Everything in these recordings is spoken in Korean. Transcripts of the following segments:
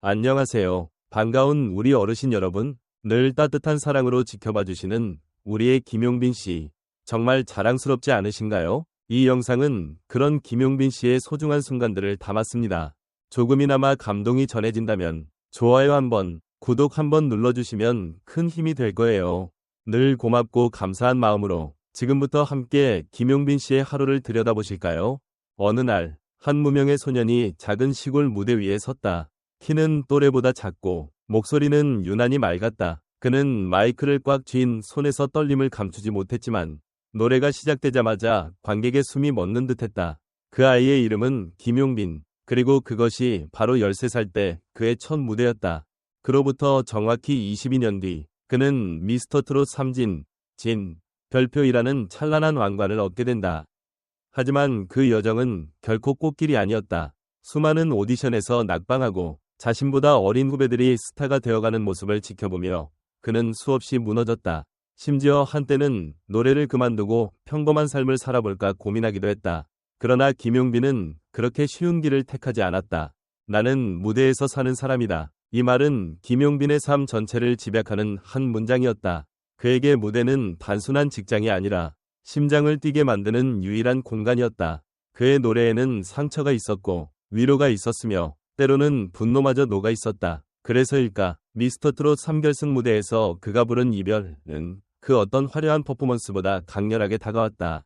안녕하세요. 반가운 우리 어르신 여러분. 늘 따뜻한 사랑으로 지켜봐 주시는 우리의 김용빈 씨. 정말 자랑스럽지 않으신가요? 이 영상은 그런 김용빈 씨의 소중한 순간들을 담았습니다. 조금이나마 감동이 전해진다면 좋아요 한번, 구독 한번 눌러주시면 큰 힘이 될 거예요. 늘 고맙고 감사한 마음으로 지금부터 함께 김용빈 씨의 하루를 들여다보실까요? 어느 날, 한 무명의 소년이 작은 시골 무대 위에 섰다. 키는 또래보다 작고 목소리는 유난히 맑았다. 그는 마이크를 꽉 쥔 손에서 떨림을 감추지 못했지만 노래가 시작되자마자 관객의 숨이 멎는 듯했다. 그 아이의 이름은 김용빈. 그리고 그것이 바로 13살 때 그의 첫 무대였다. 그로부터 정확히 22년 뒤 그는 미스터트롯 3진, 별표이라는 찬란한 왕관을 얻게 된다. 하지만 그 여정은 결코 꽃길이 아니었다. 수많은 오디션에서 낙방하고 자신보다 어린 후배들이 스타가 되어가는 모습을 지켜보며 그는 수없이 무너졌다. 심지어 한때는 노래를 그만두고 평범한 삶을 살아볼까 고민하기도 했다. 그러나 김용빈은 그렇게 쉬운 길을 택하지 않았다. 나는 무대에서 사는 사람이다. 이 말은 김용빈의 삶 전체를 집약하는 한 문장이었다. 그에게 무대는 단순한 직장이 아니라 심장을 뛰게 만드는 유일한 공간이었다. 그의 노래에는 상처가 있었고 위로가 있었으며 때로는 분노마저 녹아 있었다. 그래서일까? 미스터트롯 3결승 무대에서 그가 부른 이별은 그 어떤 화려한 퍼포먼스보다 강렬하게 다가왔다.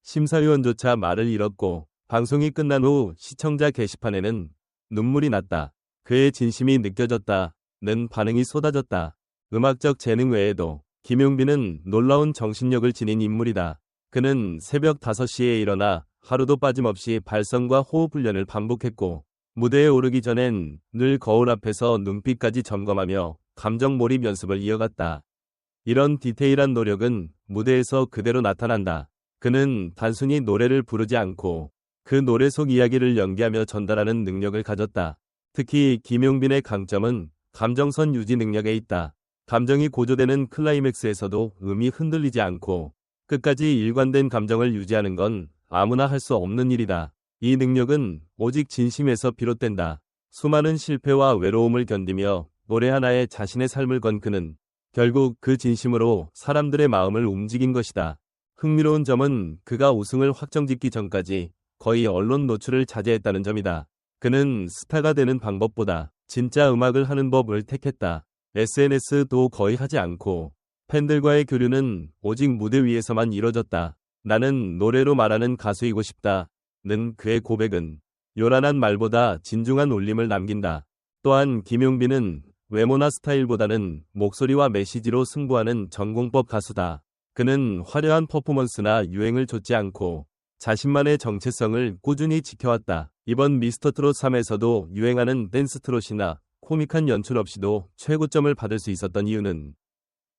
심사위원조차 말을 잃었고 방송이 끝난 후 시청자 게시판에는 눈물이 났다. 그의 진심이 느껴졌다는 반응이 쏟아졌다. 음악적 재능 외에도 김용빈은 놀라운 정신력을 지닌 인물이다. 그는 새벽 5시에 일어나 하루도 빠짐없이 발성과 호흡 훈련을 반복했고 무대에 오르기 전엔 늘 거울 앞에서 눈빛까지 점검하며 감정 몰입 연습을 이어갔다. 이런 디테일한 노력은 무대에서 그대로 나타난다. 그는 단순히 노래를 부르지 않고 그 노래 속 이야기를 연기하며 전달하는 능력을 가졌다. 특히 김용빈의 강점은 감정선 유지 능력에 있다. 감정이 고조되는 클라이맥스에서도 음이 흔들리지 않고 끝까지 일관된 감정을 유지하는 건 아무나 할 수 없는 일이다. 이 능력은 오직 진심에서 비롯된다. 수많은 실패와 외로움을 견디며 노래 하나에 자신의 삶을 건 그는 결국 그 진심으로 사람들의 마음을 움직인 것이다. 흥미로운 점은 그가 우승을 확정짓기 전까지 거의 언론 노출을 자제했다는 점이다. 그는 스타가 되는 방법보다 진짜 음악을 하는 법을 택했다. SNS도 거의 하지 않고 팬들과의 교류는 오직 무대 위에서만 이뤄졌다. 나는 노래로 말하는 가수이고 싶다. 는 그의 고백은 요란한 말보다 진중한 울림을 남긴다. 또한 김용빈은 외모나 스타일보다는 목소리와 메시지로 승부하는 전공법 가수다. 그는 화려한 퍼포먼스나 유행을 좇지 않고 자신만의 정체성을 꾸준히 지켜왔다. 이번 미스터트롯 3에서도 유행하는 댄스트롯이나 코믹한 연출 없이도 최고점을 받을 수 있었던 이유는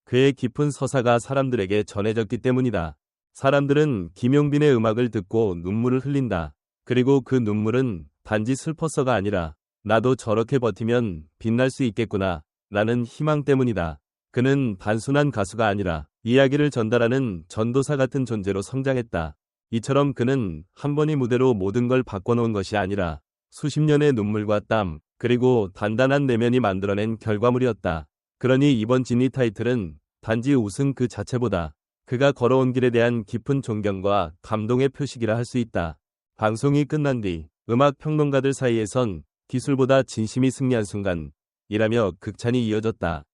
그의 깊은 서사가 사람들에게 전해졌기 때문이다. 사람들은 김용빈의 음악을 듣고 눈물을 흘린다. 그리고 그 눈물은 단지 슬퍼서가 아니라 나도 저렇게 버티면 빛날 수 있겠구나 라는 희망 때문이다. 그는 단순한 가수가 아니라 이야기를 전달하는 전도사 같은 존재로 성장했다. 이처럼 그는 한 번의 무대로 모든 걸 바꿔놓은 것이 아니라 수십 년의 눈물과 땀, 그리고 단단한 내면이 만들어낸 결과물이었다. 그러니 이번 진리 타이틀은 단지 우승 그 자체보다 그가 걸어온 길에 대한 깊은 존경과 감동의 표식이라 할 수 있다. 방송이 끝난 뒤 음악 평론가들 사이에선 기술보다 진심이 승리한 순간이라며 극찬이 이어졌다.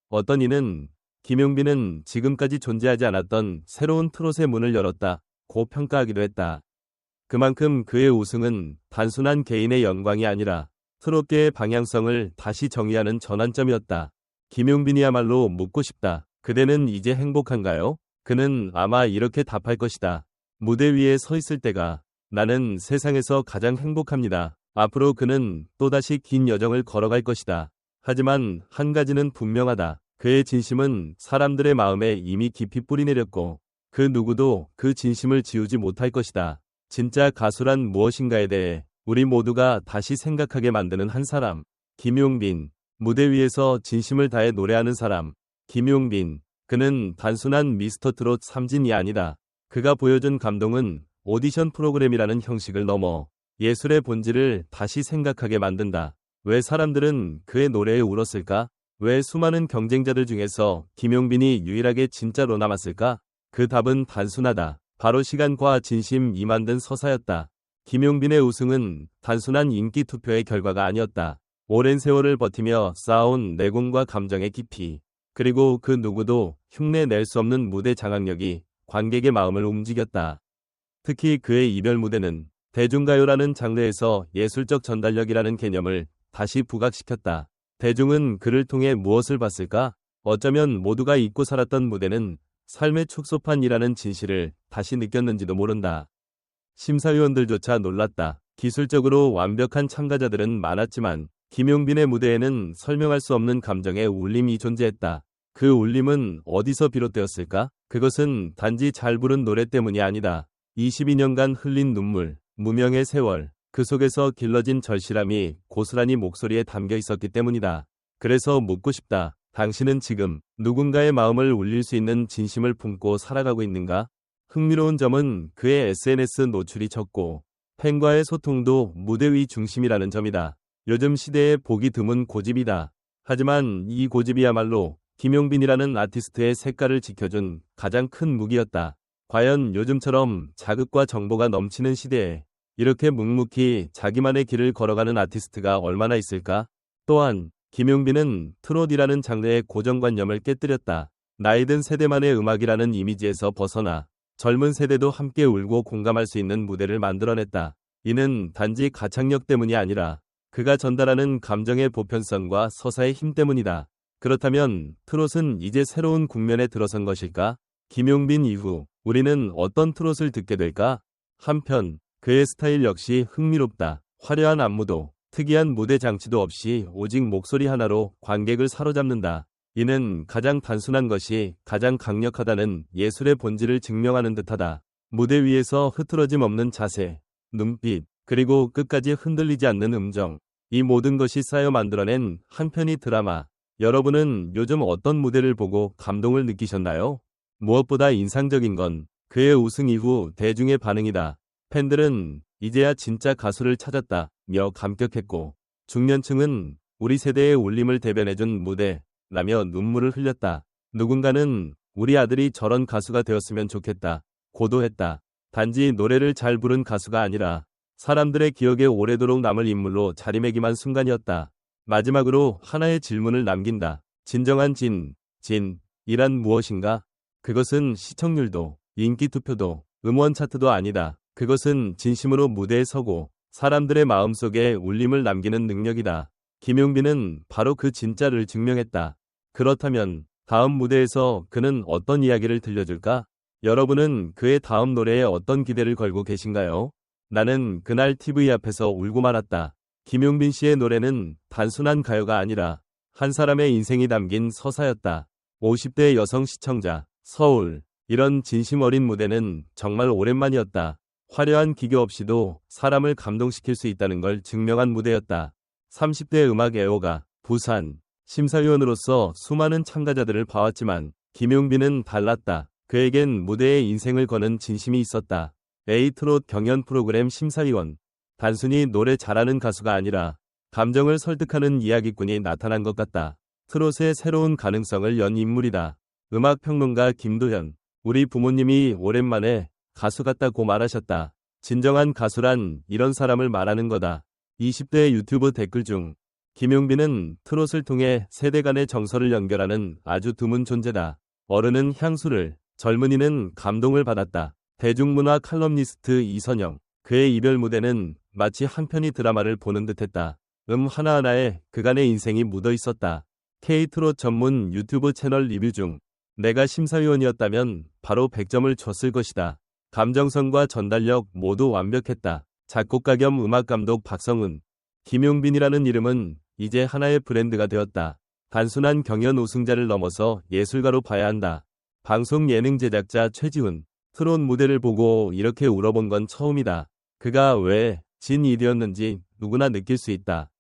어떤 이는 김용빈은 지금까지 존재하지 않았던 새로운 트롯의 문을 열었다고 평가하기도 했다. 그만큼 그의 우승은 단순한 개인의 영광이 아니라 트롯계의 방향성을 다시 정의하는 전환점이었다. 김용빈이야말로 묻고 싶다. 그대는 이제 행복한가요? 그는 아마 이렇게 답할 것이다. 무대 위에 서 있을 때가 나는 세상에서 가장 행복합니다. 앞으로 그는 또다시 긴 여정을 걸어갈 것이다. 하지만 한 가지는 분명하다. 그의 진심은 사람들의 마음에 이미 깊이 뿌리내렸고 그 누구도 그 진심을 지우지 못할 것이다. 진짜 가수란 무엇인가에 대해 우리 모두가 다시 생각하게 만드는 한 사람. 김용빈. 무대 위에서 진심을 다해 노래하는 사람. 김용빈. 그는 단순한 미스터트롯 3진이 아니다. 그가 보여준 감동은 오디션 프로그램이라는 형식을 넘어 예술의 본질을 다시 생각하게 만든다. 왜 사람들은 그의 노래에 울었을까? 왜 수많은 경쟁자들 중에서 김용빈이 유일하게 진짜로 남았을까? 그 답은 단순하다. 바로 시간과 진심이 만든 서사였다. 김용빈의 우승은 단순한 인기 투표의 결과가 아니었다. 오랜 세월을 버티며 쌓아온 내공과 감정의 깊이, 그리고 그 누구도 흉내 낼 수 없는 무대 장악력이 관객의 마음을 움직였다. 특히 그의 이별 무대는 대중가요라는 장르에서 예술적 전달력이라는 개념을 다시 부각시켰다. 대중은 그를 통해 무엇을 봤을까? 어쩌면 모두가 잊고 살았던 무대는 삶의 축소판이라는 진실을 다시 느꼈는지도 모른다. 심사위원들조차 놀랐다. 기술적으로 완벽한 참가자들은 많았지만 김용빈의 무대에는 설명할 수 없는 감정의 울림이 존재했다. 그 울림은 어디서 비롯되었을까? 그것은 단지 잘 부른 노래 때문이 아니다. 22년간 흘린 눈물, 무명의 세월, 그 속에서 길러진 절실함이 고스란히 목소리에 담겨 있었기 때문이다. 그래서 묻고 싶다. 당신은 지금 누군가의 마음을 울릴 수 있는 진심을 품고 살아가고 있는가? 흥미로운 점은 그의 SNS 노출이 적고 팬과의 소통도 무대 위 중심이라는 점이다. 요즘 시대에 보기 드문 고집이다. 하지만 이 고집이야말로 김용빈이라는 아티스트의 색깔을 지켜준 가장 큰 무기였다. 과연 요즘처럼 자극과 정보가 넘치는 시대에 이렇게 묵묵히 자기만의 길을 걸어가는 아티스트가 얼마나 있을까? 또한 김용빈은 트롯이라는 장르의 고정관념을 깨뜨렸다. 나이든 세대만의 음악이라는 이미지에서 벗어나 젊은 세대도 함께 울고 공감할 수 있는 무대를 만들어냈다. 이는 단지 가창력 때문이 아니라 그가 전달하는 감정의 보편성과 서사의 힘 때문이다. 그렇다면 트롯은 이제 새로운 국면에 들어선 것일까? 김용빈 이후 우리는 어떤 트롯을 듣게 될까? 한편 그의 스타일 역시 흥미롭다. 화려한 안무도 특이한 무대 장치도 없이 오직 목소리 하나로 관객을 사로잡는다. 이는 가장 단순한 것이 가장 강력하다는 예술의 본질을 증명하는 듯하다. 무대 위에서 흐트러짐 없는 자세, 눈빛, 그리고 끝까지 흔들리지 않는 음정. 이 모든 것이 쌓여 만들어낸 한 편의 드라마. 여러분은 요즘 어떤 무대를 보고 감동을 느끼셨나요? 무엇보다 인상적인 건 그의 우승 이후 대중의 반응이다. 팬들은 이제야 진짜 가수를 찾았다며 감격했고, 중년층은 우리 세대의 울림을 대변해준 무대라며 눈물을 흘렸다. 누군가는 우리 아들이 저런 가수가 되었으면 좋겠다 고도했다. 단지 노래를 잘 부른 가수가 아니라 사람들의 기억에 오래도록 남을 인물로 자리매김한 순간이었다. 마지막으로 하나의 질문을 남긴다. 진정한 진이란 무엇인가? 그것은 시청률도, 인기 투표도, 음원 차트도 아니다. 그것은 진심으로 무대에 서고 사람들의 마음속에 울림을 남기는 능력이다. 김용빈은 바로 그 진짜를 증명했다. 그렇다면 다음 무대에서 그는 어떤 이야기를 들려줄까? 여러분은 그의 다음 노래에 어떤 기대를 걸고 계신가요? 나는 그날 TV 앞에서 울고 말았다. 김용빈 씨의 노래는 단순한 가요가 아니라 한 사람의 인생이 담긴 서사였다. 50대 여성 시청자, 서울. 이런 진심 어린 무대는 정말 오랜만이었다. 화려한 기교 없이도 사람을 감동시킬 수 있다는 걸 증명한 무대였다. 30대 음악 애호가, 부산. 심사위원으로서 수많은 참가자들을 봐왔지만 김용빈은 달랐다. 그에겐 무대에 인생을 거는 진심이 있었다. A트롯 경연 프로그램 심사위원. 단순히 노래 잘하는 가수가 아니라 감정을 설득하는 이야기꾼이 나타난 것 같다. 트롯의 새로운 가능성을 연 인물이다. 음악평론가 김도현. 우리 부모님이 오랜만에 가수 같다고 말하셨다. 진정한 가수란 이런 사람을 말하는 거다. 20대 유튜브 댓글 중 김용빈은 트롯을 통해 세대 간의 정서를 연결하는 아주 드문 존재다. 어른은 향수를, 젊은이는 감동을 받았다. 대중문화 칼럼니스트 이선영. 그의 이별 무대는 마치 한 편의 드라마를 보는 듯했다. 하나하나에 그간의 인생이 묻어 있었다. K트롯 전문 유튜브 채널 리뷰 중 내가 심사위원이었다면 바로 100점을 줬을 것이다. 감정선과 전달력 모두 완벽했다. 작곡가 겸 음악감독 박성은. 김용빈이라는 이름은 이제 하나의 브랜드가 되었다. 단순한 경연 우승자를 넘어서 예술가로 봐야 한다. 방송 예능 제작자 최지훈. 트롯 무대를 보고 이렇게 울어본 건 처음이다. 그가 왜 진일이었는지 누구나 느낄 수 있다.